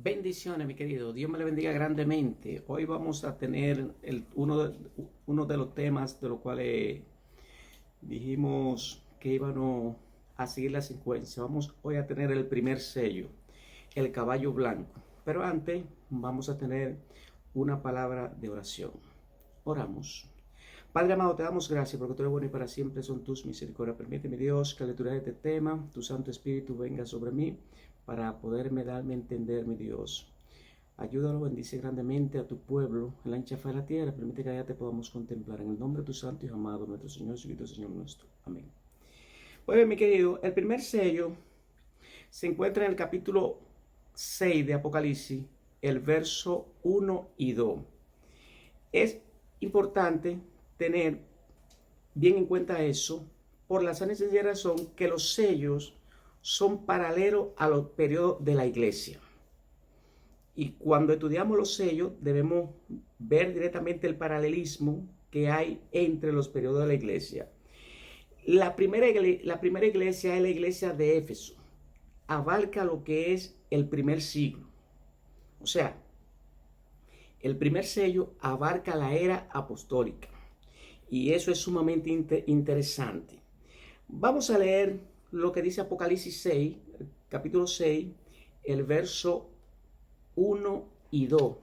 Bendiciones, mi querido. Dios me le bendiga grandemente. Hoy vamos a tener uno de los temas de los cuales dijimos que íbamos a seguir la secuencia. Vamos hoy a tener el primer sello, el caballo blanco. Pero antes vamos a tener una palabra de oración. Oramos. Padre amado, te damos gracias porque tú eres bueno y para siempre son tus misericordias. Permíteme, Dios, que al lectura de este tema, tu Santo Espíritu venga sobre mí para poderme darme a entender, mi Dios. Ayúdalo, bendice grandemente a tu pueblo en la ancha faz de la tierra. Permite que allá te podamos contemplar. En el nombre de tu Santo y amado, nuestro Señor Jesucristo, Señor nuestro. Amén. Pues bien, mi querido, el primer sello se encuentra en el capítulo 6 de Apocalipsis, el verso 1 y 2. Es importante tener bien en cuenta eso por la sana y sencilla razón que los sellos son paralelos a los periodos de la iglesia. Y cuando estudiamos los sellos debemos ver directamente el paralelismo que hay entre los periodos de la iglesia. La primera iglesia es la iglesia de Éfeso. Abarca lo que es el primer siglo. O sea, el primer sello abarca la era apostólica. Y eso es sumamente interesante. Vamos a leer lo que dice Apocalipsis 6, capítulo 6, el verso 1 y 2.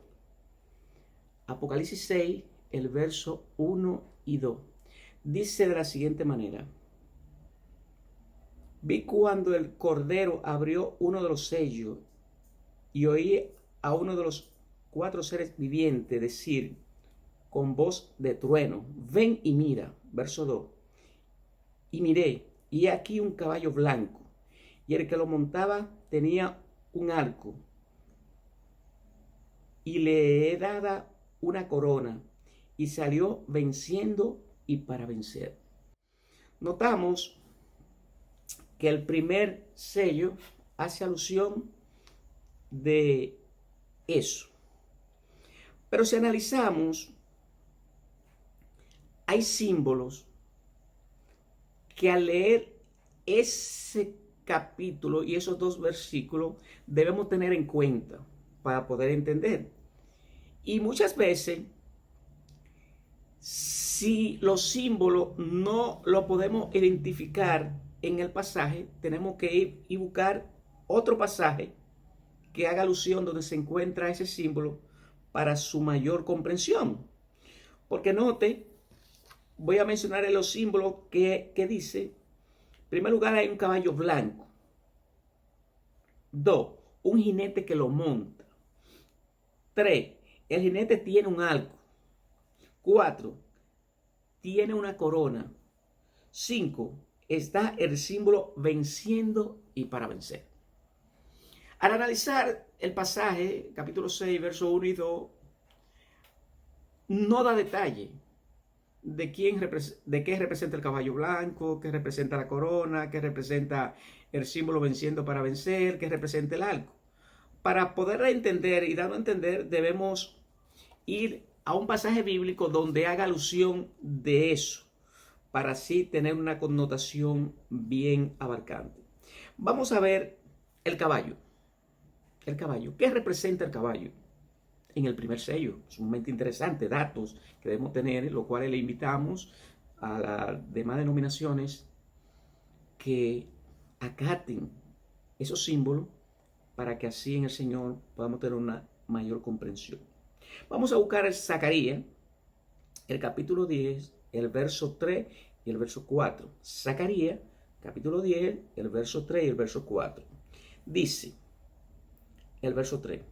Apocalipsis 6, el verso 1 y 2. Dice de la siguiente manera: vi cuando el Cordero abrió uno de los sellos y oí a uno de los cuatro seres vivientes decir con voz de trueno: ven y mira. Verso 2. Y miré, y aquí un caballo blanco, y el que lo montaba tenía un arco, y le he dada una corona, y salió venciendo y para vencer. Notamos que el primer sello hace alusión de eso. Pero si analizamos, hay símbolos que al leer ese capítulo y esos dos versículos debemos tener en cuenta para poder entender. Y muchas veces, si los símbolos no lo podemos identificar en el pasaje, tenemos que ir y buscar otro pasaje que haga alusión donde se encuentra ese símbolo para su mayor comprensión. Porque note, voy a mencionar los símbolos que dice. En primer lugar, hay un caballo blanco. 2, un jinete que lo monta. 3, el jinete tiene un arco. 4, tiene una corona. 5, está el símbolo venciendo y para vencer. Al analizar el pasaje, capítulo 6, verso 1 y 2, no da detalle de qué representa el caballo blanco, qué representa la corona, qué representa el símbolo venciendo para vencer, qué representa el arco. Para poder entender y darlo a entender, debemos ir a un pasaje bíblico donde haga alusión de eso, para así tener una connotación bien abarcante. Vamos a ver el caballo. El caballo. ¿Qué representa el caballo? En el primer sello, sumamente interesante, datos que debemos tener, lo cual le invitamos a las demás denominaciones que acaten esos símbolos para que así en el Señor podamos tener una mayor comprensión. Vamos a buscar el Zacarías, el capítulo 10, el verso 3 y el verso 4. Zacarías, capítulo 10, el verso 3 y el verso 4. Dice el verso 3: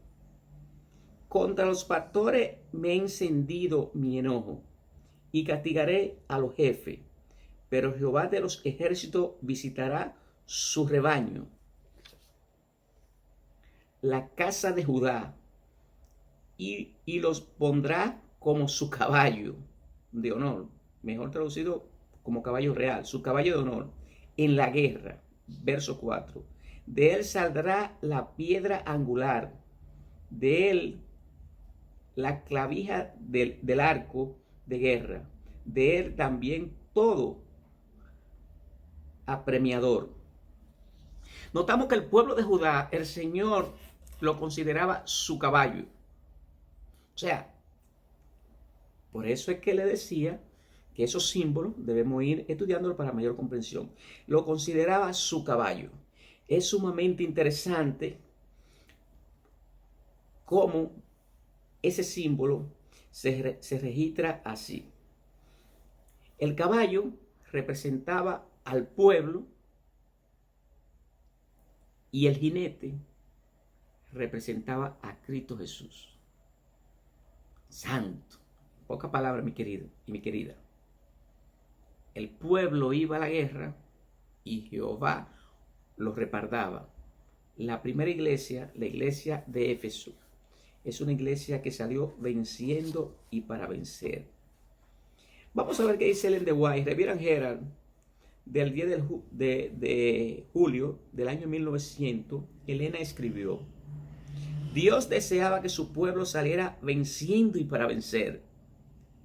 contra los pastores me he encendido mi enojo y castigaré a los jefes, pero Jehová de los ejércitos visitará su rebaño, la casa de Judá, y los pondrá como su caballo de honor, mejor traducido como caballo real, su caballo de honor, en la guerra. Verso 4. De él saldrá la piedra angular, de él la clavija del arco de guerra, de él también todo apremiador. Notamos que el pueblo de Judá, el Señor lo consideraba su caballo. O sea, por eso es que le decía que esos símbolos debemos ir estudiándolos para mayor comprensión. Lo consideraba su caballo. Es sumamente interesante cómo ese símbolo se registra así. El caballo representaba al pueblo y el jinete representaba a Cristo Jesús. Santo. Poca palabra, mi querido y mi querida. El pueblo iba a la guerra y Jehová los respaldaba. La primera iglesia, la iglesia de Éfeso, es una iglesia que salió venciendo y para vencer. Vamos a ver qué dice Ellen de White, Reverend Herald, del 10 de julio del año 1900. Elena escribió: Dios deseaba que su pueblo saliera venciendo y para vencer.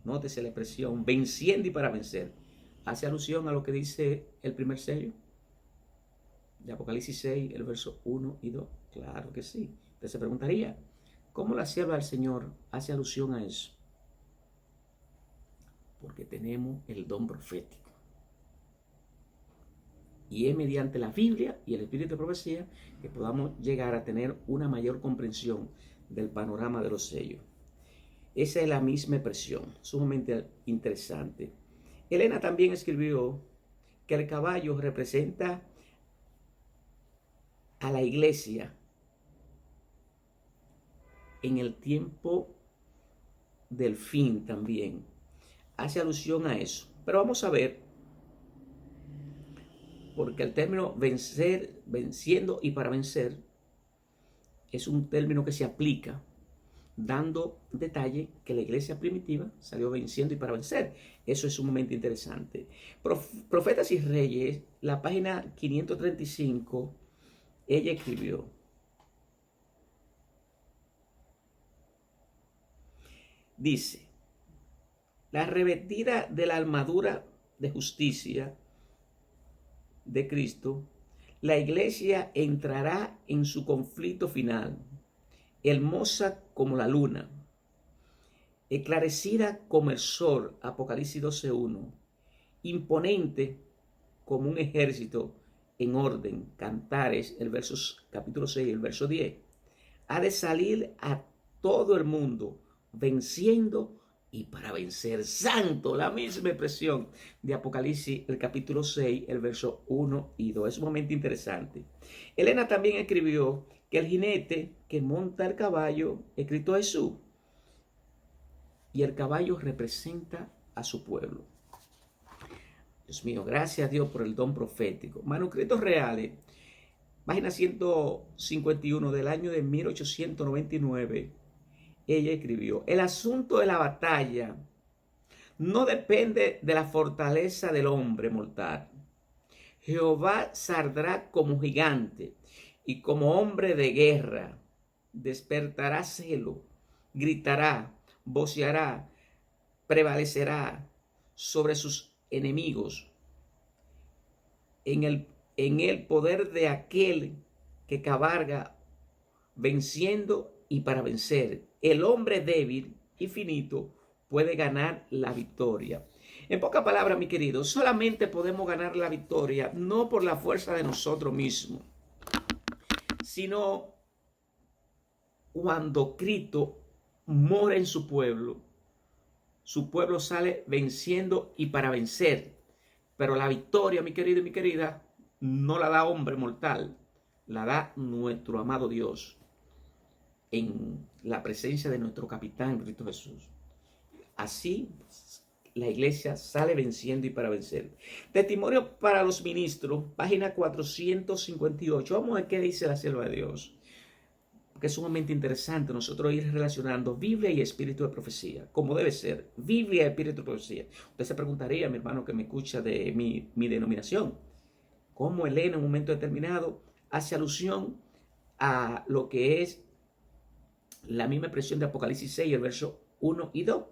Nótese la expresión, venciendo y para vencer. Hace alusión a lo que dice el primer sello de Apocalipsis 6, el verso 1 y 2. Claro que sí. Usted se preguntaría, ¿cómo la sierva del Señor hace alusión a eso? Porque tenemos el don profético. Y es mediante la Biblia y el espíritu de profecía que podamos llegar a tener una mayor comprensión del panorama de los sellos. Esa es la misma expresión, sumamente interesante. Elena también escribió que el caballo representa a la iglesia en el tiempo del fin también. Hace alusión a eso. Pero vamos a ver, porque el término vencer, venciendo y para vencer, es un término que se aplica dando detalle que la iglesia primitiva salió venciendo y para vencer. Eso es sumamente interesante. Profetas y Reyes, la página 535, ella escribió: dice, la revestida de la armadura de justicia de Cristo, la iglesia entrará en su conflicto final, hermosa como la luna, esclarecida como el sol, Apocalipsis 12:1, imponente como un ejército en orden, Cantares, capítulo 6, el verso 10, ha de salir a todo el mundo venciendo y para vencer. Santo, la misma expresión de Apocalipsis, el capítulo 6, el verso 1 y 2. Es un momento interesante. Elena también escribió que el jinete que monta el caballo es Cristo Jesús. Y el caballo representa a su pueblo. Dios mío, gracias a Dios por el don profético. Manuscritos reales, página 151 del año de 1899. Ella escribió: el asunto de la batalla no depende de la fortaleza del hombre mortal. Jehová saldrá como gigante y como hombre de guerra. Despertará celo, gritará, voceará, prevalecerá sobre sus enemigos. En el poder de aquel que cabalga venciendo y para vencer. El hombre débil y finito puede ganar la victoria. En pocas palabras, mi querido, solamente podemos ganar la victoria no por la fuerza de nosotros mismos, sino cuando Cristo mora en su pueblo sale venciendo y para vencer. Pero la victoria, mi querido y mi querida, no la da hombre mortal, la da nuestro amado Dios en la presencia de nuestro capitán Cristo Jesús. Así la iglesia sale venciendo y para vencer. Testimonio para los ministros, página 458. Vamos a ver qué dice la sierva de Dios, porque es sumamente interesante nosotros ir relacionando Biblia y espíritu de profecía, como debe ser, Biblia y espíritu de profecía. Usted se preguntaría, mi hermano que me escucha de mi denominación, cómo Elena en un momento determinado hace alusión a lo que es la misma expresión de Apocalipsis 6, el verso 1 y 2.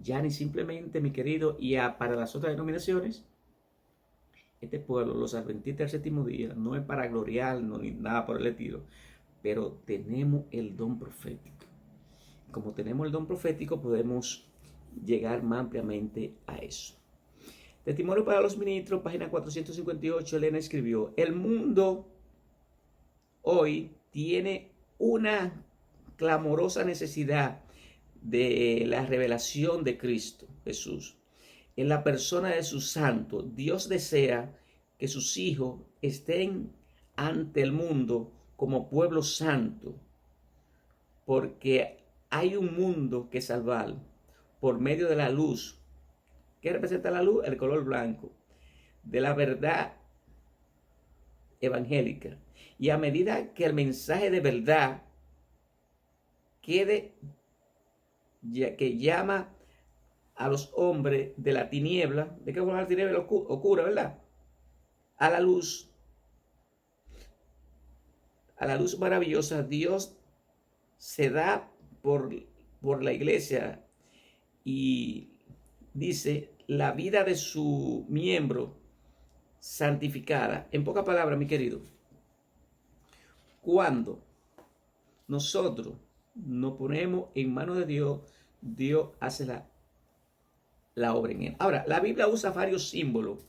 Ya ni simplemente, mi querido, para las otras denominaciones, este pueblo, los adventistas del séptimo día, no es para gloriarnos ni nada por el estilo, pero tenemos el don profético. Como tenemos el don profético, podemos llegar más ampliamente a eso. Testimonio para los ministros, página 458, Elena escribió: el mundo hoy tiene una clamorosa necesidad de la revelación de Cristo Jesús. En la persona de su santo, Dios desea que sus hijos estén ante el mundo como pueblo santo, porque hay un mundo que salvar por medio de la luz. ¿Qué representa la luz? El color blanco de la verdad evangélica. Y a medida que el mensaje de verdad que llama a los hombres de la tiniebla, ¿de qué forma la tiniebla oscura, verdad? A la luz maravillosa, Dios se da por la iglesia y dice la vida de su miembro santificada. En pocas palabras, mi querido, cuando nosotros nos ponemos en manos de Dios, Dios hace la obra en él. Ahora, la Biblia usa varios símbolos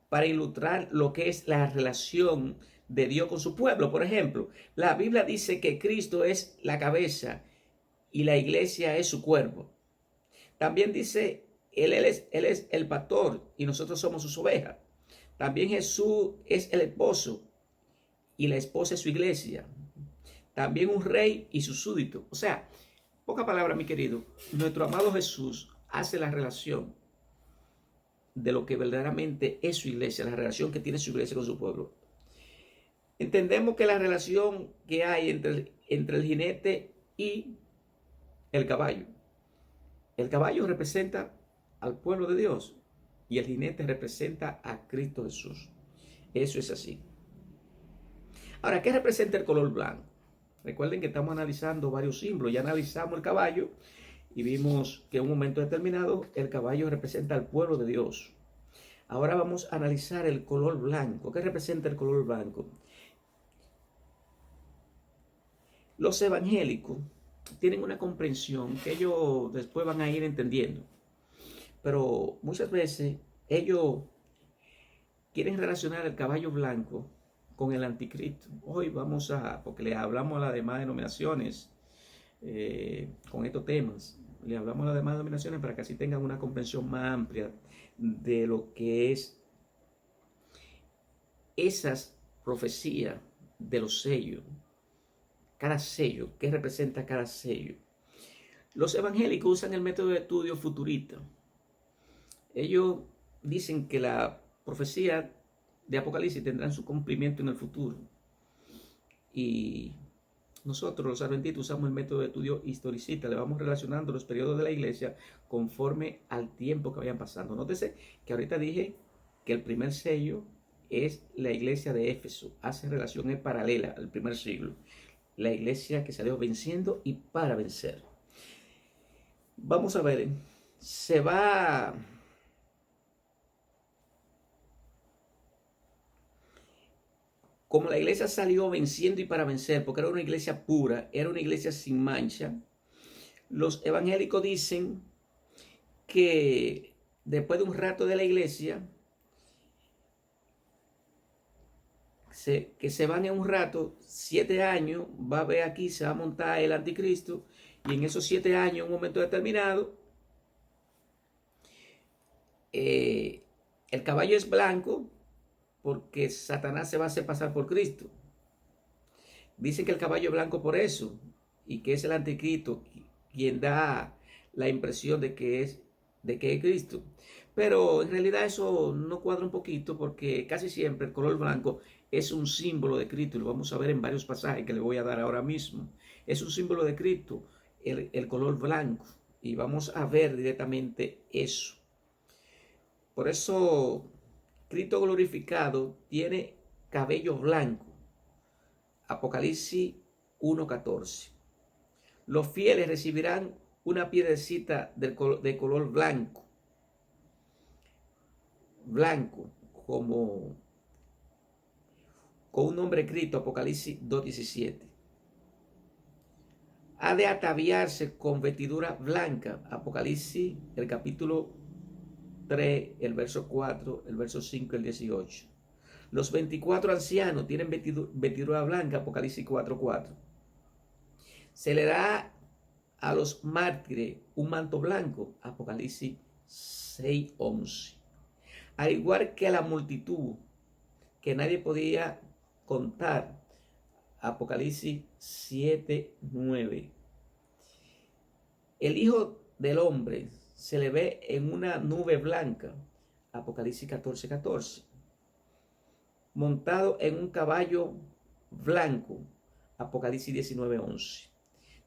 para ilustrar lo que es la relación de Dios con su pueblo. Por ejemplo, la Biblia dice que Cristo es la cabeza y la iglesia es su cuerpo. También dice, Él es el pastor y nosotros somos sus ovejas. También Jesús es el esposo y la esposa es su iglesia. También un rey y su súbdito. O sea, poca palabra, mi querido, nuestro amado Jesús hace la relación de lo que verdaderamente es su iglesia, la relación que tiene su iglesia con su pueblo. Entendemos que la relación que hay entre el jinete y el caballo. El caballo representa al pueblo de Dios y el jinete representa a Cristo Jesús. Eso es así. Ahora, ¿qué representa el color blanco? Recuerden que estamos analizando varios símbolos. Ya analizamos el caballo y vimos que en un momento determinado el caballo representa al pueblo de Dios. Ahora vamos a analizar el color blanco. ¿Qué representa el color blanco? Los evangélicos tienen una comprensión que ellos después van a ir entendiendo. Pero muchas veces ellos quieren relacionar el caballo blanco con el anticristo. Hoy vamos porque le hablamos a las demás denominaciones con estos temas. Le hablamos a las demás denominaciones para que así tengan una comprensión más amplia de lo que es esas profecías de los sellos. Cada sello, ¿qué representa cada sello? Los evangélicos usan el método de estudio futurista. Ellos dicen que la profecía de Apocalipsis tendrán su cumplimiento en el futuro. Y nosotros, los adventistas, usamos el método de estudio historicista. Le vamos relacionando los periodos de la iglesia conforme al tiempo que vayan pasando. Nótese que ahorita dije que el primer sello es la iglesia de Éfeso. Hace relación, es paralela al primer siglo. La iglesia que salió venciendo y para vencer. Vamos a ver, como la iglesia salió venciendo y para vencer, porque era una iglesia pura, era una iglesia sin mancha, los evangélicos dicen que después de un rato de la iglesia, que se van en un rato, 7 años, va a haber aquí, se va a montar el anticristo, y en esos 7 años, en un momento determinado, el caballo es blanco, porque Satanás se va a hacer pasar por Cristo. Dicen que el caballo es blanco por eso, y que es el anticristo quien da la impresión de que es Cristo. Pero en realidad eso no cuadra un poquito, porque casi siempre el color blanco es un símbolo de Cristo, y lo vamos a ver en varios pasajes que le voy a dar ahora mismo. Es un símbolo de Cristo, el color blanco, y vamos a ver directamente eso. Por eso Cristo glorificado tiene cabello blanco. Apocalipsis 1:14. Los fieles recibirán una piedrecita de color blanco. Blanco, como con un nombre escrito, Apocalipsis 2:17. ha de ataviarse con vestidura blanca. Apocalipsis, el capítulo 3, el verso 4, el verso 5, el 18. Los 24 ancianos tienen vestidura blanca, Apocalipsis 4, 4. Se le da a los mártires un manto blanco, Apocalipsis 6, 11. Al igual que a la multitud que nadie podía contar, Apocalipsis 7, 9. El Hijo del Hombre se le ve en una nube blanca, Apocalipsis 14, 14. Montado en un caballo blanco, Apocalipsis 19, 11.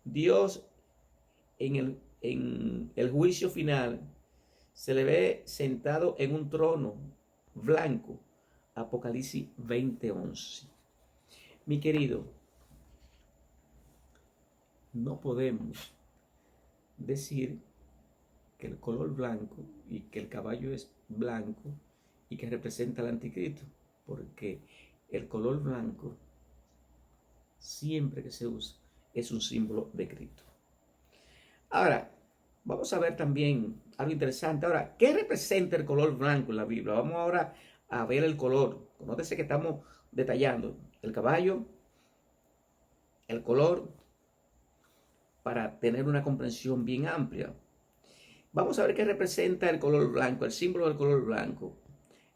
Dios en el juicio final se le ve sentado en un trono blanco, Apocalipsis 20, 11. Mi querido, no podemos decir que el color blanco y que el caballo es blanco y que representa al anticristo, porque el color blanco siempre que se usa es un símbolo de Cristo. Ahora, vamos a ver también algo interesante. Ahora, ¿qué representa el color blanco en la Biblia? Vamos ahora a ver el color. Nótese que estamos detallando el caballo, el color, para tener una comprensión bien amplia. Vamos a ver qué representa el color blanco, el símbolo del color blanco.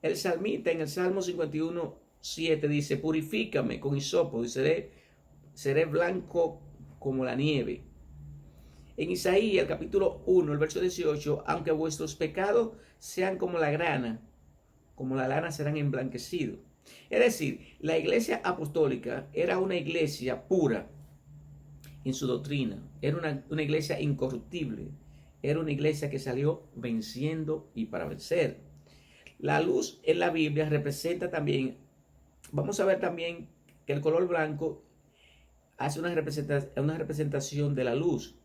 El salmista en el Salmo 51, 7 dice: purifícame con hisopo y seré blanco como la nieve. En Isaías, el capítulo 1, el verso 18, aunque vuestros pecados sean como la grana, como la lana serán emblanquecidos. Es decir, la iglesia apostólica era una iglesia pura en su doctrina, era una iglesia incorruptible, era una iglesia que salió venciendo y para vencer. La luz en la Biblia representa también, vamos a ver también que el color blanco hace una representación de la luz.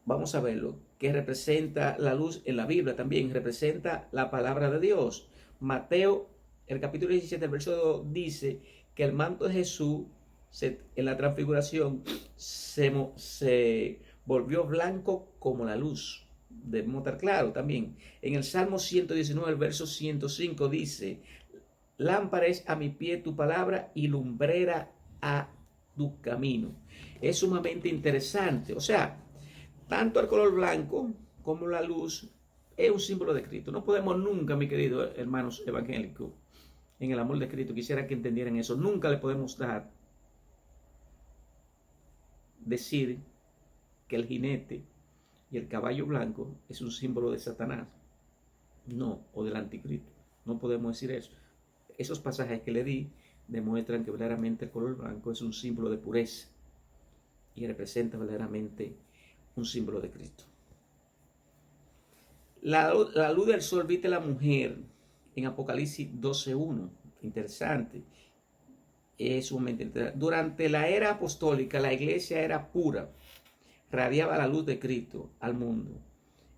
Vamos a verlo, que representa la luz en la Biblia también, representa la palabra de Dios. Mateo, el capítulo 17, el verso 2 dice que el manto de Jesús en la transfiguración se volvió blanco como la luz. Debemos estar claro también. En el Salmo 119, el verso 105 dice: lámpara es a mi pie tu palabra y lumbrera a tu camino. Es sumamente interesante. O sea, tanto el color blanco como la luz es un símbolo de Cristo. No podemos nunca, mi querido hermanos evangélicos, en el amor de Cristo, quisiera que entendieran eso. Nunca le podemos decir que el jinete y el caballo blanco es un símbolo de Satanás. No, o del anticristo. No podemos decir eso. Esos pasajes que le di demuestran que verdaderamente el color blanco es un símbolo de pureza y representa verdaderamente un símbolo de Cristo. La luz del sol viste la mujer en Apocalipsis 12:1. Interesante. Es sumamente interesante. Durante la era apostólica, la iglesia era pura. Radiaba la luz de Cristo al mundo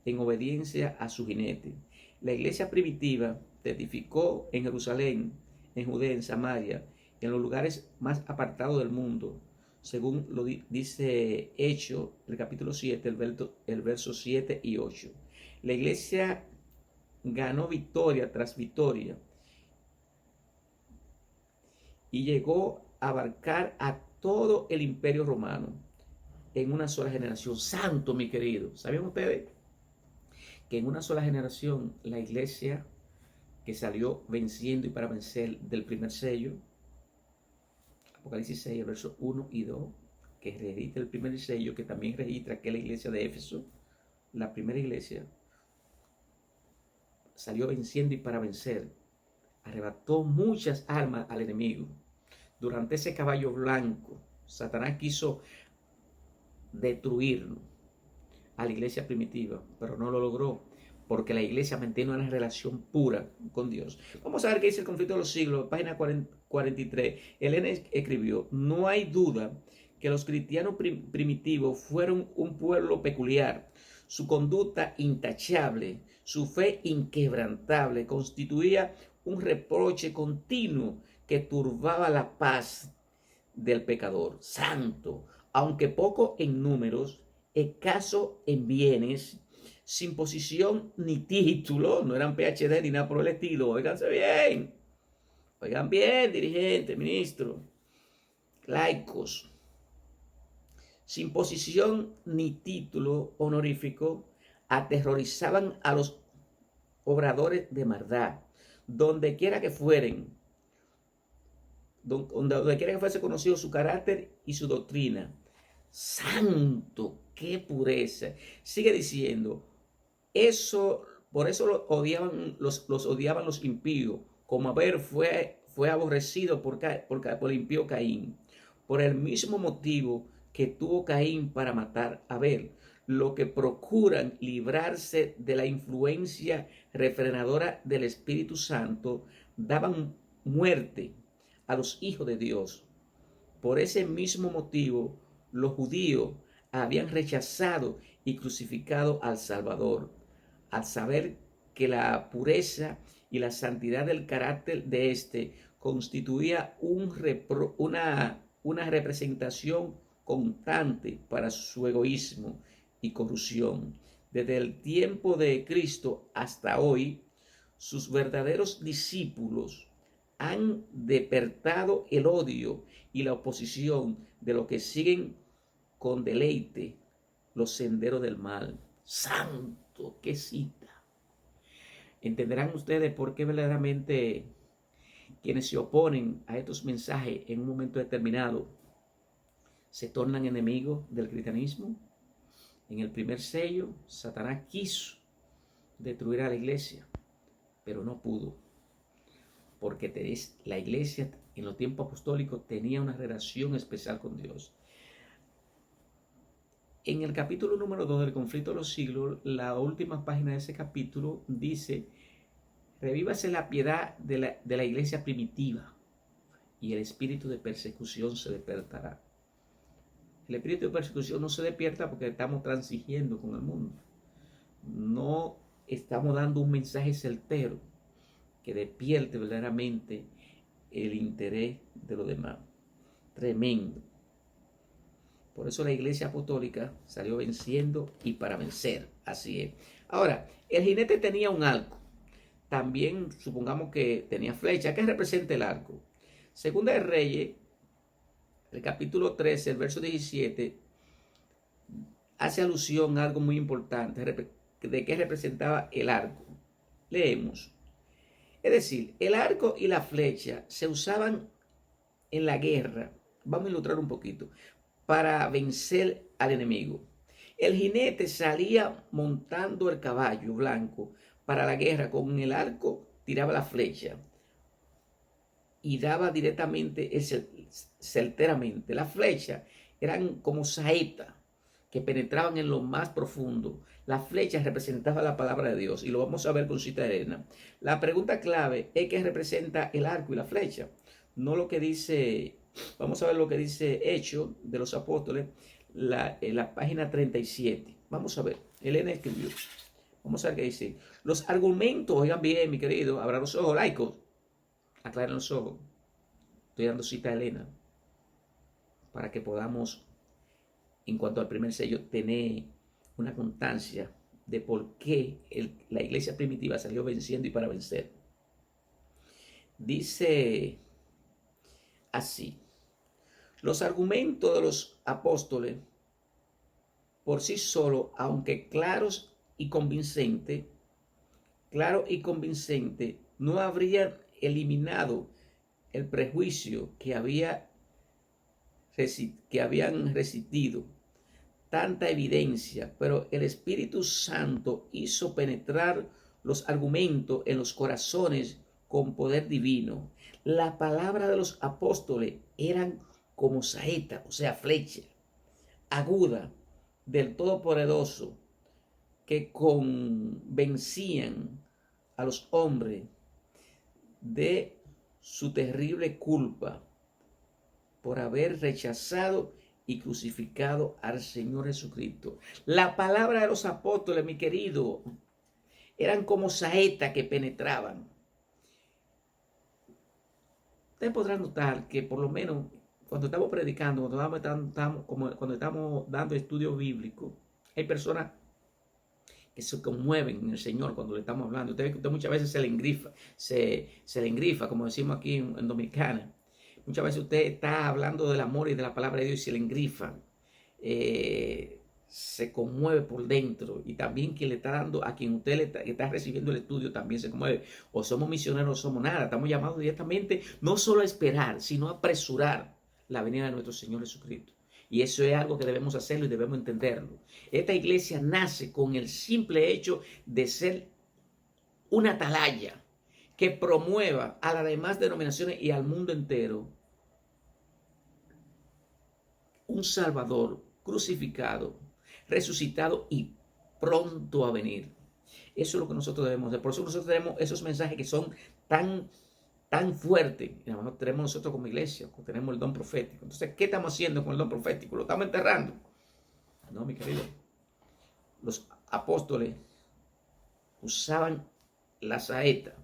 en obediencia a su jinete. La iglesia primitiva testificó en Jerusalén, en Judea, en Samaria, en los lugares más apartados del mundo, según lo dice Hechos, el capítulo 7, el verso 7 y 8. La iglesia ganó victoria tras victoria y llegó a abarcar a todo el imperio romano en una sola generación. Santo, mi querido. ¿Sabían ustedes que en una sola generación la iglesia que salió venciendo y para vencer del primer sello, Apocalipsis 6, el verso 1 y 2, que registra el primer sello, que también registra que la iglesia de Éfeso, la primera iglesia, salió venciendo y para vencer, arrebató muchas almas al enemigo. Durante ese caballo blanco, Satanás quiso destruirlo a la iglesia primitiva, pero no lo logró, porque la iglesia mantiene una relación pura con Dios. Vamos a ver qué dice el conflicto de los siglos, página 43. Elena escribió: no hay duda que los cristianos primitivos fueron un pueblo peculiar. Su conducta intachable, su fe inquebrantable, constituía un reproche continuo que turbaba la paz del pecador. Santo. aunque poco en números, escaso en bienes, sin posición ni título, no eran PhD ni nada por el estilo. Oigan bien, dirigentes, ministros, laicos, sin posición ni título honorífico, aterrorizaban a los obradores de maldad, donde quiera que fueren, donde quiera que fuese conocido su carácter y su doctrina. Santo, qué pureza. Sigue diciendo, eso, por eso los odiaban los impíos, como Abel fue aborrecido por el impío Caín, por el mismo motivo que tuvo Caín para matar a Abel. Lo que procuran librarse de la influencia refrenadora del Espíritu Santo, daban muerte a los hijos de Dios. Por ese mismo motivo, los judíos habían rechazado y crucificado al Salvador, al saber que la pureza y la santidad del carácter de éste constituía una representación constante para su egoísmo y corrupción. Desde el tiempo de Cristo hasta hoy, sus verdaderos discípulos han despertado el odio y la oposición de los que siguen con deleite los senderos del mal. Santo, qué cita. Entenderán ustedes por qué verdaderamente quienes se oponen a estos mensajes en un momento determinado se tornan enemigos del cristianismo. En el primer sello, Satanás quiso destruir a la iglesia, pero no pudo, porque la iglesia en los tiempos apostólicos tenía una relación especial con Dios. En el capítulo número 2 del conflicto de los siglos, la última página de ese capítulo dice: revívase la piedad de la iglesia primitiva y el espíritu de persecución se despertará. El espíritu de persecución no se despierta porque estamos transigiendo con el mundo. No estamos dando un mensaje certero que despierte verdaderamente el interés de los demás. Tremendo. Por eso la iglesia apostólica salió venciendo y para vencer. Así es. Ahora, el jinete tenía un arco. También supongamos que tenía flecha. ¿Qué representa el arco? Segunda de Reyes, el capítulo 13, el verso 17, hace alusión a algo muy importante. ¿De qué representaba el arco? Leemos. Es decir, el arco y la flecha se usaban en la guerra. Vamos a ilustrar un poquito. Para vencer al enemigo. El jinete salía montando el caballo blanco para la guerra. Con el arco tiraba la flecha y daba directamente, certeramente. Las flechas eran como saetas que penetraban en lo más profundo. Las flechas representaban la palabra de Dios y lo vamos a ver con cita Elena. La pregunta clave es qué representa el arco y la flecha. No lo que dice, vamos a ver lo que dice Hechos de los Apóstoles, en la página 37. Vamos a ver, Elena escribió. Vamos a ver qué dice. Los argumentos, oigan bien, mi querido, abran los ojos, laicos. Aclaren los ojos. Estoy dando cita a Elena para que podamos, en cuanto al primer sello, tener una constancia de por qué la iglesia primitiva salió venciendo y para vencer. Dice así: los argumentos de los apóstoles por sí solos, aunque claros y convincentes, no habrían eliminado el prejuicio que habían resistido tanta evidencia, pero el Espíritu Santo hizo penetrar los argumentos en los corazones con poder divino. La palabra de los apóstoles eran como saeta, o sea, flecha aguda del Todopoderoso, que convencían a los hombres de su terrible culpa por haber rechazado y crucificado al Señor Jesucristo. La palabra de los apóstoles, mi querido, eran como saetas que penetraban. Ustedes podrán notar que por lo menos cuando estamos predicando, cuando estamos dando estudio bíblico, hay personas que se conmueven en el Señor cuando le estamos hablando. Usted muchas veces se le engrifa, se le engrifa, como decimos aquí en Dominicana. Muchas veces usted está hablando del amor y de la palabra de Dios y se le engrifa. Se conmueve por dentro, y también quien le está dando, a quien usted está recibiendo el estudio, también se conmueve. O somos misioneros o somos nada. Estamos llamados directamente no solo a esperar, sino a apresurar la venida de nuestro Señor Jesucristo. Y eso es algo que debemos hacerlo y debemos entenderlo. Esta iglesia nace con el simple hecho de ser una atalaya que promueva a las demás denominaciones y al mundo entero un Salvador crucificado, resucitado y pronto a venir. Eso es lo que nosotros debemos hacer. Por eso nosotros tenemos esos mensajes que son tan fuertes. Y además tenemos nosotros como iglesia, tenemos el don profético. Entonces, ¿qué estamos haciendo con el don profético? ¿Lo estamos enterrando? No, mi querido. Los apóstoles usaban la saeta,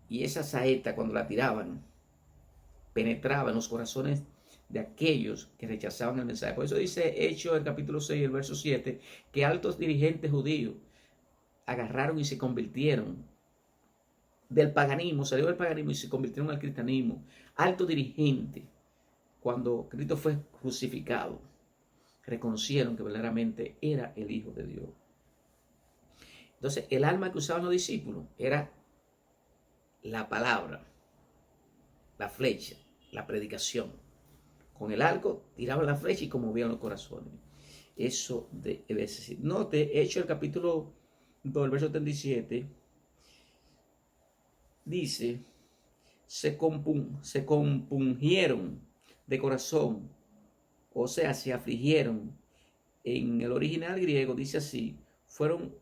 y esa saeta, cuando la tiraban, penetraba en los corazones de aquellos que rechazaban el mensaje. Por eso dice Hechos, el capítulo 6, el verso 7, que altos dirigentes judíos agarraron y se convirtieron del paganismo, salió del paganismo y se convirtieron al cristianismo. Altos dirigentes, cuando Cristo fue crucificado, reconocieron que verdaderamente era el Hijo de Dios. Entonces, el arma que usaban los discípulos era la palabra, la flecha, la predicación. Con el arco tiraban la flecha y conmovían los corazones. Eso debe decir. Note, Hechos el capítulo 2, el verso 37, dice, se compungieron de corazón, o sea, se afligieron. En el original griego dice así, fueron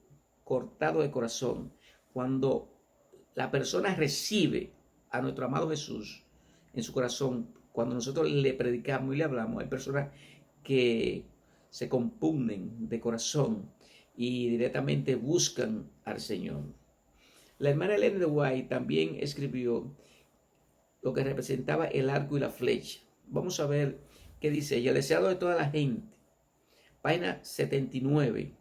cortados de corazón. Cuando la persona recibe a nuestro amado Jesús en su corazón, cuando nosotros le predicamos y le hablamos, hay personas que se compugnen de corazón y directamente buscan al Señor. La hermana Ellen de White también escribió lo que representaba el arco y la flecha. Vamos a ver qué dice ella. El deseado de toda la gente. Página 79.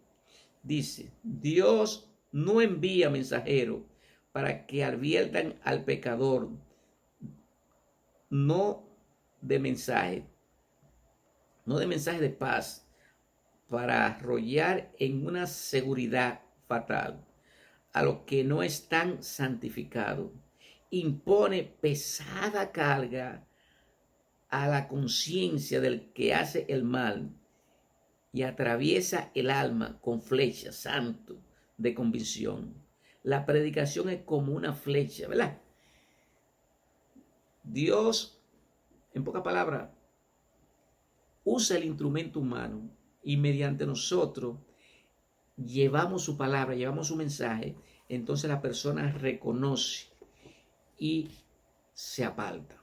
Dice, Dios no envía mensajeros para que adviertan al pecador, no de mensaje de paz, para arrollar en una seguridad fatal a los que no están santificados. Impone pesada carga a la conciencia del que hace el mal y atraviesa el alma con flecha santo de convicción. La predicación es como una flecha, ¿verdad? Dios, en pocas palabras, usa el instrumento humano y mediante nosotros llevamos su palabra, llevamos su mensaje. Entonces la persona reconoce y se aparta.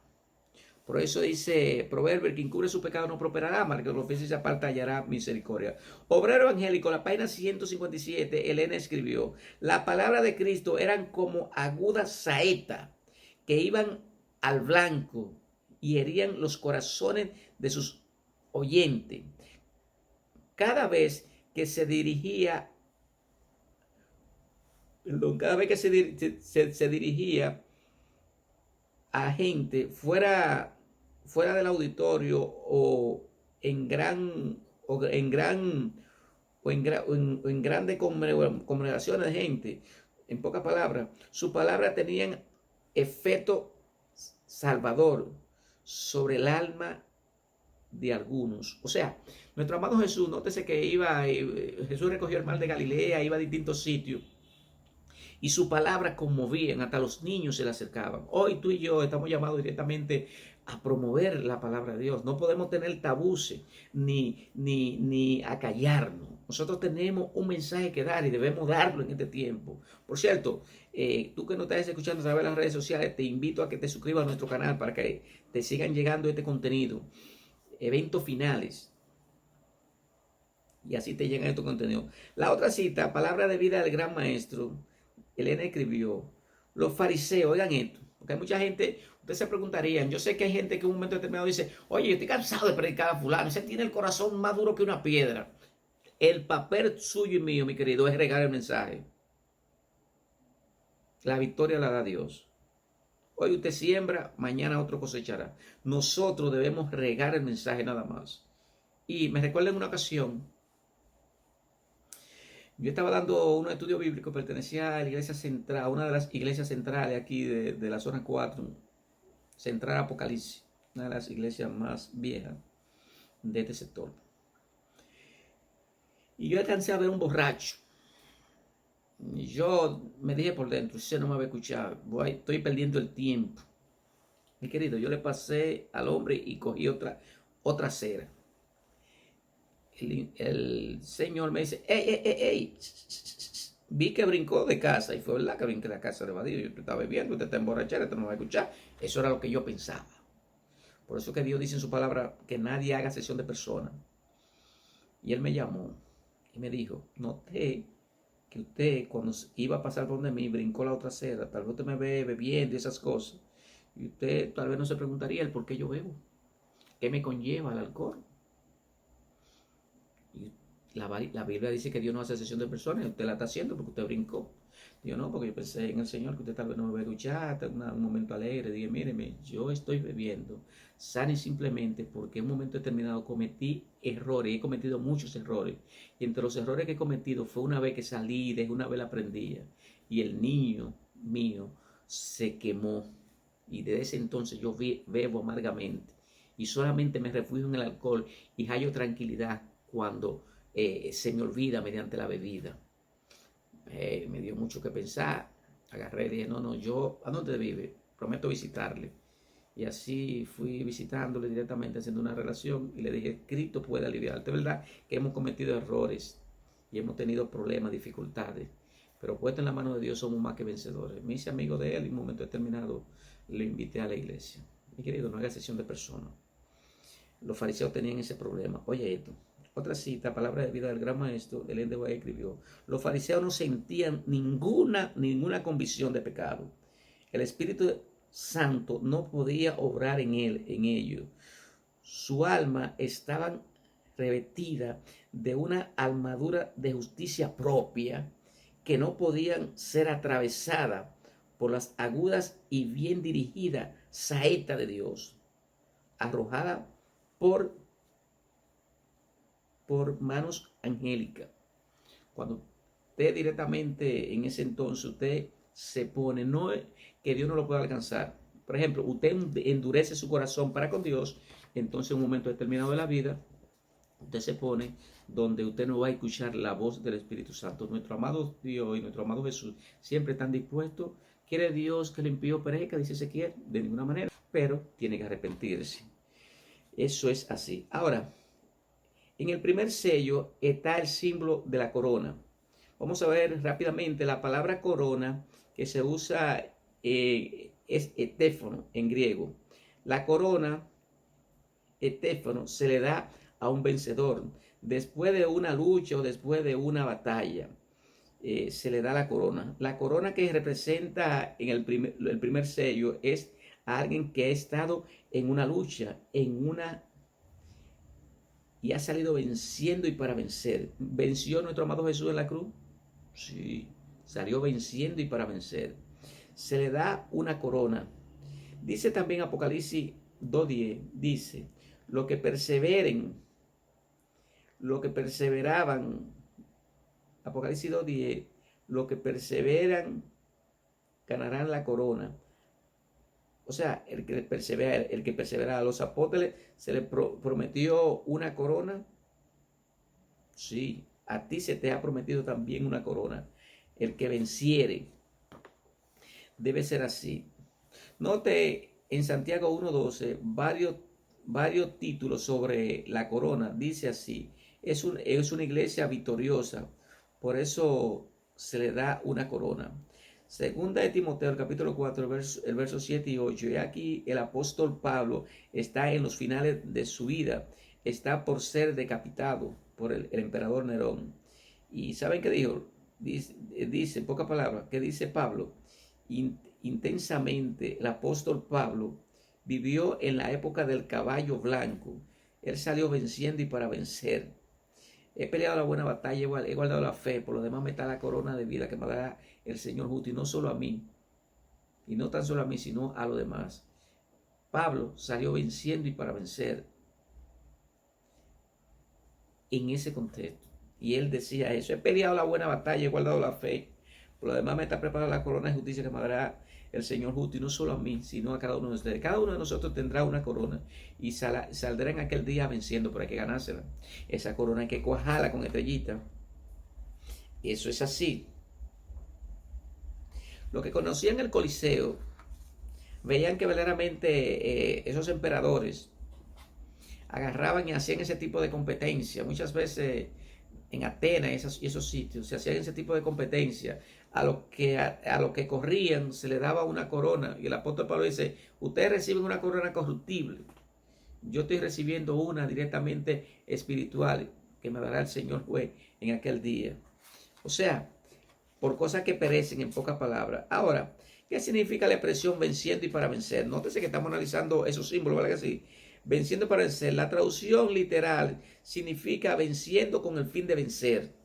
Por eso dice Proverbio, el que encubre su pecado no prosperará, mas el que lo confiesa y se aparta hallará misericordia. Obrero Evangélico, la página 157, Elena escribió, la palabra de Cristo eran como agudas saetas que iban al blanco y herían los corazones de sus oyentes. Cada vez que se dirigía a gente fuera del auditorio o en grandes congregaciones de gente, en pocas palabras, sus palabras tenían efecto salvador sobre el alma de algunos. O sea, nuestro amado Jesús, nótese que Jesús recogió el mar de Galilea, iba a distintos sitios, y su palabra conmovían, hasta los niños se le acercaban. Hoy tú y yo estamos llamados directamente a promover la palabra de Dios. No podemos tener tabúes ni acallarnos. Nosotros tenemos un mensaje que dar y debemos darlo en este tiempo. Por cierto, tú que nos estás escuchando a través de las redes sociales, te invito a que te suscribas a nuestro canal para que te sigan llegando este contenido. Eventos finales. Y así te llegan estos contenidos. La otra cita, palabra de vida del gran maestro, Elena escribió, los fariseos, oigan esto, porque hay mucha gente Ustedes se preguntarían, yo sé que hay gente que en un momento determinado dice, oye, yo estoy cansado de predicar a fulano, ese tiene el corazón más duro que una piedra. El papel suyo y mío, mi querido, es regar el mensaje. La victoria la da Dios. Hoy usted siembra, mañana otro cosechará. Nosotros debemos regar el mensaje nada más. Y me recuerdo en una ocasión, yo estaba dando un estudio bíblico, pertenecía a la iglesia central, a una de las iglesias centrales aquí de la zona 4, Central Apocalipsis, una de las iglesias más viejas de este sector. Y yo alcancé a ver un borracho. Y yo me dije por dentro, si no me va a escuchar, estoy perdiendo el tiempo. Mi querido, yo le pasé al hombre y cogí otra cera. El Señor me dice, ey. Vi que brincó de casa y fue verdad que brinqué de casa de evadido. Yo estaba bebiendo, usted está emborrachado, usted no me va a escuchar. Eso era lo que yo pensaba. Por eso que Dios dice en su palabra que nadie haga sesión de personas. Y él me llamó y me dijo, noté que usted cuando iba a pasar por donde mí brincó la otra acera. Tal vez usted me ve bebiendo y esas cosas. Y usted tal vez no se preguntaría el por qué yo bebo. ¿Qué me conlleva el alcohol? Y la Biblia dice que Dios no hace sesión de personas y usted la está haciendo porque usted brincó. Yo no, porque yo pensé en el Señor que usted tal vez no me va a escuchar, un momento alegre. Dije, míreme, yo estoy bebiendo sana y simplemente porque en un momento determinado cometí errores, he cometido muchos errores. Y entre los errores que he cometido fue una vez que salí, de una vez la prendía. Y el niño mío se quemó. Y desde ese entonces yo bebo amargamente. Y solamente me refugio en el alcohol y hallo tranquilidad cuando se me olvida mediante la bebida. Me dio mucho que pensar. Agarré y dije, no, yo, ¿a dónde vive? Prometo visitarle. Y así fui visitándole directamente, haciendo una relación. Y le dije, Cristo puede aliviarte. Es verdad que hemos cometido errores y hemos tenido problemas, dificultades. Pero puesto en la mano de Dios somos más que vencedores. Me hice amigo de él y en un momento determinado le invité a la iglesia. Mi querido, no haga sesión de personas. Los fariseos tenían ese problema. Oye esto. Otra cita, palabra de vida del gran maestro, Ellen de White escribió, los fariseos no sentían ninguna convicción de pecado. El Espíritu Santo no podía obrar en ellos. Su alma estaba revestida de una armadura de justicia propia que no podían ser atravesada por las agudas y bien dirigidas saetas de Dios, arrojada por manos angélicas. Cuando usted directamente en ese entonces usted se pone, no es que Dios no lo pueda alcanzar. Por ejemplo, usted endurece su corazón para con Dios, entonces en un momento determinado de la vida, usted se pone donde usted no va a escuchar la voz del Espíritu Santo. Nuestro amado Dios y nuestro amado Jesús siempre están dispuestos. ¿Quiere Dios que el impío perezca? Dice Ezequiel, de ninguna manera, pero tiene que arrepentirse. Eso es así. Ahora, en el primer sello está el símbolo de la corona. Vamos a ver rápidamente la palabra corona que se usa es etéfono en griego. La corona, etéfono, se le da a un vencedor. Después de una lucha o después de una batalla, se le da la corona. La corona que representa en el primer sello es a alguien que ha estado en una lucha, y ha salido venciendo y para vencer. ¿Venció nuestro amado Jesús en la cruz? Sí, salió venciendo y para vencer. Se le da una corona. Dice también Apocalipsis 2:10, dice, lo que perseveraban, Apocalipsis 2:10, lo que perseveran ganarán la corona. O sea, el que persevera, a los apóstoles se les prometió una corona. Sí, a ti se te ha prometido también una corona. El que venciere debe ser así. Note en Santiago 1:12 varios títulos sobre la corona. Dice así, es una iglesia victoriosa, por eso se le da una corona. Segunda de Timoteo, el capítulo 4, el verso 7 y 8. Y aquí el apóstol Pablo está en los finales de su vida. Está por ser decapitado por el emperador Nerón. ¿Y saben qué dijo? Dice en pocas palabras, ¿qué dice Pablo? intensamente el apóstol Pablo vivió en la época del caballo blanco. Él salió venciendo y para vencer. He peleado la buena batalla, he guardado la fe, por lo demás me está la corona de vida que me dará el Señor justo, y no solo a mí, y no tan solo a mí, sino a los demás. Pablo salió venciendo y para vencer en ese contexto. Y él decía eso: he peleado la buena batalla, he guardado la fe, por lo demás me está preparada la corona de justicia que me dará el Señor justo, y no solo a mí, sino a cada uno de ustedes. Cada uno de nosotros tendrá una corona y saldrá en aquel día venciendo, pero hay que ganársela. Esa corona hay que cuajarla con estrellita. Eso es así. Los que conocían el Coliseo veían que verdaderamente esos emperadores agarraban y hacían ese tipo de competencia. Muchas veces en Atenas y esos sitios se hacían ese tipo de competencia. A lo que corrían se le daba una corona. Y el apóstol Pablo dice: ustedes reciben una corona corruptible, yo estoy recibiendo una directamente espiritual que me dará el Señor juez en aquel día. O sea, por cosas que perecen, en pocas palabras. Ahora, ¿qué significa la expresión venciendo y para vencer? Nótese que estamos analizando esos símbolos, ¿verdad que sí? Venciendo para vencer. La traducción literal significa venciendo con el fin de vencer.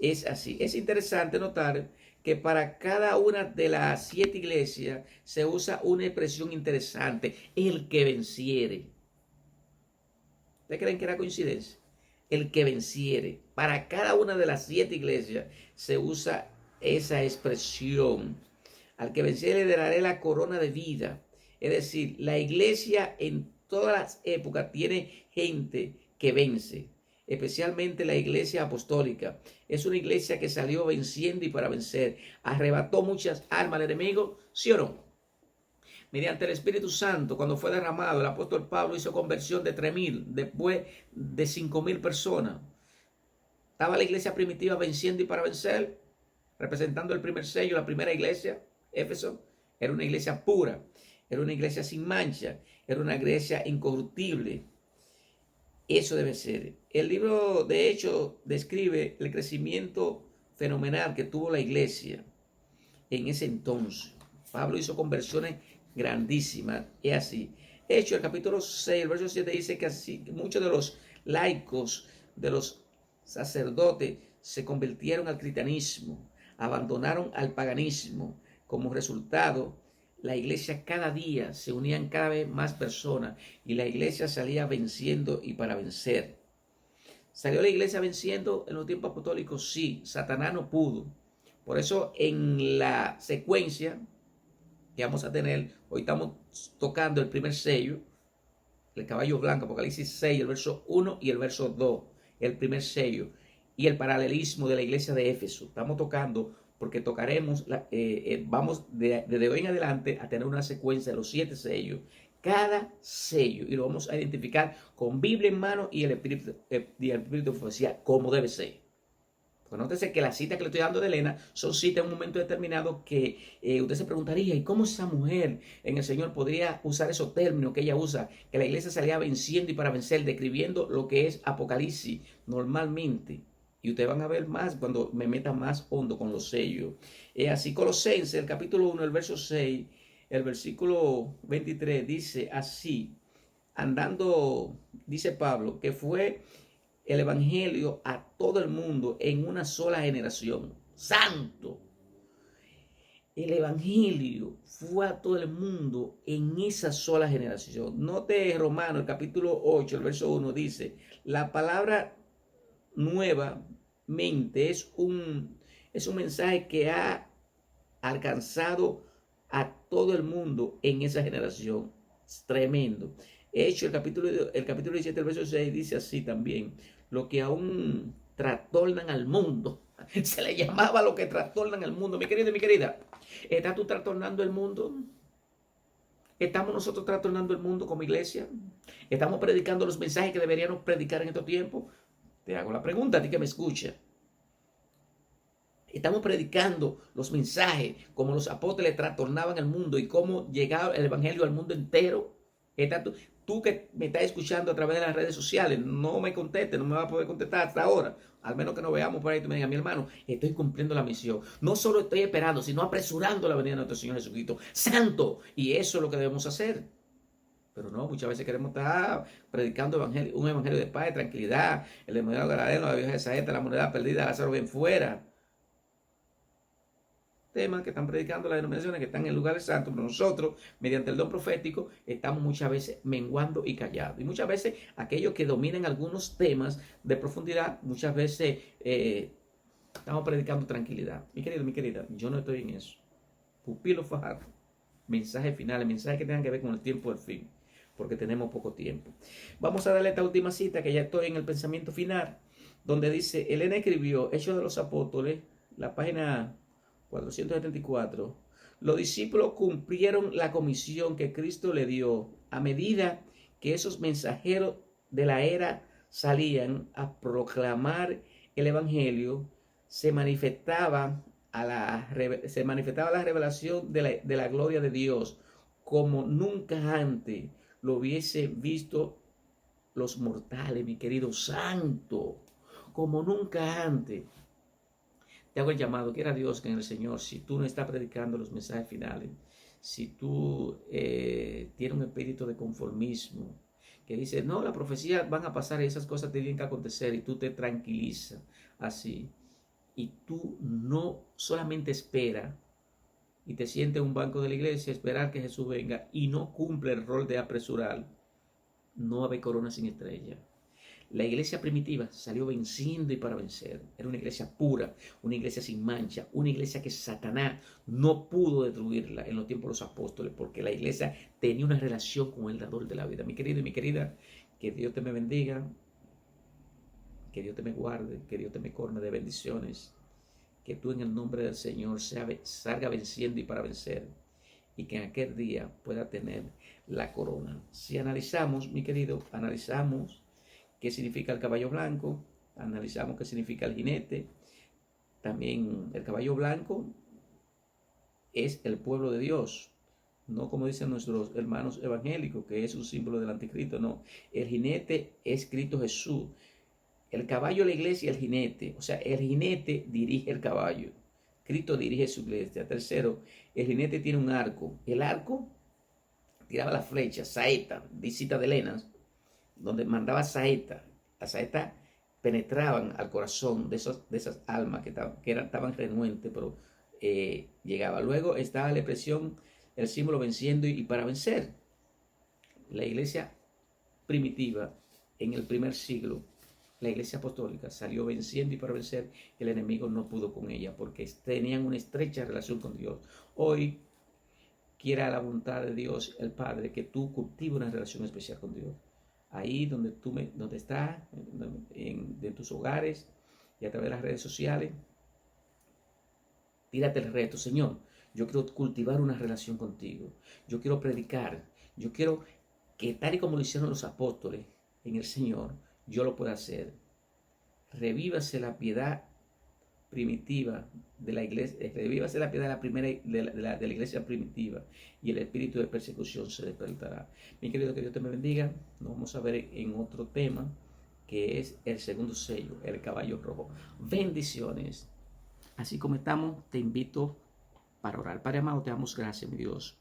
Es así. Es interesante notar que para cada una de las 7 iglesias se usa una expresión interesante: el que venciere. ¿Ustedes creen que era coincidencia? El que venciere. Para cada una de las 7 iglesias se usa esa expresión. Al que venciere le daré la corona de vida. Es decir, la iglesia en todas las épocas tiene gente que vence. Especialmente la iglesia apostólica. Es una iglesia que salió venciendo y para vencer. Arrebató muchas almas al enemigo, ¿sí o no? Mediante el Espíritu Santo, cuando fue derramado, el apóstol Pablo hizo conversión de 3,000, después de 5,000 personas. Estaba la iglesia primitiva venciendo y para vencer, representando el primer sello, la primera iglesia, Éfeso. Era una iglesia pura, era una iglesia sin mancha, era una iglesia incorruptible. Eso debe ser. El libro de Hechos describe el crecimiento fenomenal que tuvo la iglesia en ese entonces. Pablo hizo conversiones grandísimas. Es así. Hechos, el capítulo 6, el verso 7 dice que así muchos de los laicos, de los sacerdotes, se convirtieron al cristianismo, abandonaron al paganismo. Como resultado, la iglesia cada día se unían cada vez más personas y la iglesia salía venciendo y para vencer. ¿Salió la iglesia venciendo en los tiempos apostólicos? Sí, Satanás no pudo. Por eso en la secuencia que vamos a tener, hoy estamos tocando el primer sello, el caballo blanco, Apocalipsis 6, el verso 1 y el verso 2, el primer sello, y el paralelismo de la iglesia de Éfeso. Estamos tocando porque tocaremos, vamos desde hoy en adelante a tener una secuencia de los 7 sellos, cada sello, y lo vamos a identificar con Biblia en mano y el espíritu de profecía, como debe ser. Pues nótese que las citas que le estoy dando de Elena son citas en un momento determinado que usted se preguntaría: ¿y cómo esa mujer en el Señor podría usar esos términos que ella usa? Que la iglesia salía venciendo y para vencer, describiendo lo que es Apocalipsis normalmente. Y ustedes van a ver más cuando me meta más hondo con los sellos. Así, Colosenses, el capítulo 1, el verso 6, el versículo 23, dice así: andando, dice Pablo, que fue el evangelio a todo el mundo en una sola generación. Santo. El evangelio fue a todo el mundo en esa sola generación. Note Romanos, el capítulo 8, el verso 1, dice: la palabra nuevamente es un mensaje que ha alcanzado a todo el mundo en esa generación. Es tremendo. Hecho, el capítulo 17, el verso 6 dice así también: lo que aún trastornan al mundo. Se le llamaba lo que trastornan al mundo. Mi querido y mi querida, ¿estás tú trastornando el mundo? ¿Estamos nosotros trastornando el mundo como iglesia? ¿Estamos predicando los mensajes que deberíamos predicar en estos tiempos? Te hago la pregunta a ti que me escucha. Estamos predicando los mensajes como los apóstoles trastornaban el mundo y cómo llegaba el evangelio al mundo entero. Tú que me estás escuchando a través de las redes sociales, no me contestes, no me vas a poder contestar hasta ahora. Al menos que nos veamos por ahí y tú me digas, mi hermano, estoy cumpliendo la misión. No solo estoy esperando, sino apresurando la venida de nuestro Señor Jesucristo. Santo. Y eso es lo que debemos hacer. Pero no, muchas veces queremos estar predicando un evangelio de paz, de tranquilidad, el evangelio agradable, la vieja de saeta, la moneda perdida, Lázaro bien fuera. Temas que están predicando las denominaciones que están en lugares santos, pero nosotros, mediante el don profético, estamos muchas veces menguando y callados. Y muchas veces aquellos que dominan algunos temas de profundidad, muchas veces estamos predicando tranquilidad. Mi querido, mi querida, yo no estoy en eso. Pupilo Fajardo, mensaje final, mensaje que tengan que ver con el tiempo del fin, porque tenemos poco tiempo. Vamos a darle esta última cita, que ya estoy en el pensamiento final, donde dice, Elena escribió, Hechos de los Apóstoles, la página 474, los discípulos cumplieron la comisión que Cristo le dio a medida que esos mensajeros de la era salían a proclamar el Evangelio, se manifestaba la revelación de la gloria de Dios como nunca antes lo hubiese visto los mortales, mi querido santo, como nunca antes. Te hago el llamado, quiera Dios que en el Señor, si tú no estás predicando los mensajes finales, si tú tienes un espíritu de conformismo, que dice, no, la profecía van a pasar y esas cosas tienen que acontecer y tú te tranquilizas así, y tú no solamente esperas y te sientes en un banco de la iglesia esperar que Jesús venga y no cumple el rol de apresurar, no va a haber corona sin estrella. La iglesia primitiva salió venciendo y para vencer. Era una iglesia pura, una iglesia sin mancha, una iglesia que Satanás no pudo destruirla en los tiempos de los apóstoles, porque la iglesia tenía una relación con el dador de la vida. Mi querido y mi querida, que Dios te me bendiga, que Dios te me guarde, que Dios te me corne de bendiciones, que tú en el nombre del Señor salga venciendo y para vencer, y que en aquel día pueda tener la corona. Si analizamos, mi querido, analizamos qué significa el caballo blanco, analizamos qué significa el jinete. También el caballo blanco es el pueblo de Dios, no como dicen nuestros hermanos evangélicos, que es un símbolo del anticristo, no. El jinete es Cristo Jesús. El caballo, la iglesia, el jinete. O sea, el jinete dirige el caballo. Cristo dirige su iglesia. Tercero, el jinete tiene un arco. El arco tiraba la flecha, saeta, visita de Lenas, donde mandaba saeta. Las saetas penetraban al corazón de esas almas que estaban renuentes, pero llegaba. Luego estaba la expresión, el símbolo venciendo y para vencer. La iglesia primitiva en el primer siglo, la iglesia apostólica salió venciendo y para vencer, el enemigo no pudo con ella porque tenían una estrecha relación con Dios. Hoy quiera la voluntad de Dios, el Padre, que tú cultives una relación especial con Dios. Ahí donde donde estás, en tus hogares y a través de las redes sociales, tírate el reto, Señor, yo quiero cultivar una relación contigo. Yo quiero predicar. Yo quiero que tal y como lo hicieron los apóstoles en el Señor, yo lo pueda hacer. Revívase la piedad primitiva de la iglesia, revívase la piedad de la primera de la iglesia primitiva, y el espíritu de persecución se despertará. Mi querido, que Dios te me bendiga. Nos vamos a ver en otro tema, que es el segundo sello, el caballo rojo. Bendiciones. Así como estamos, te invito para orar. Padre amado, te damos gracias, mi Dios,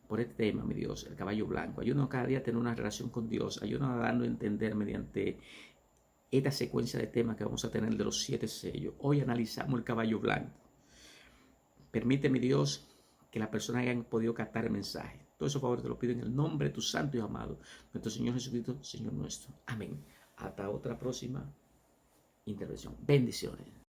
por este tema, mi Dios, el caballo blanco. Ayúdanos cada día a tener una relación con Dios. Ayúdanos a darnos a entender mediante esta secuencia de temas que vamos a tener de los 7 sellos. Hoy analizamos el caballo blanco. Permíteme, Dios, que las personas hayan podido captar el mensaje. Todo eso, por favor, te lo pido en el nombre de tu santo y amado, nuestro Señor Jesucristo, Señor nuestro. Amén. Hasta otra próxima intervención. Bendiciones.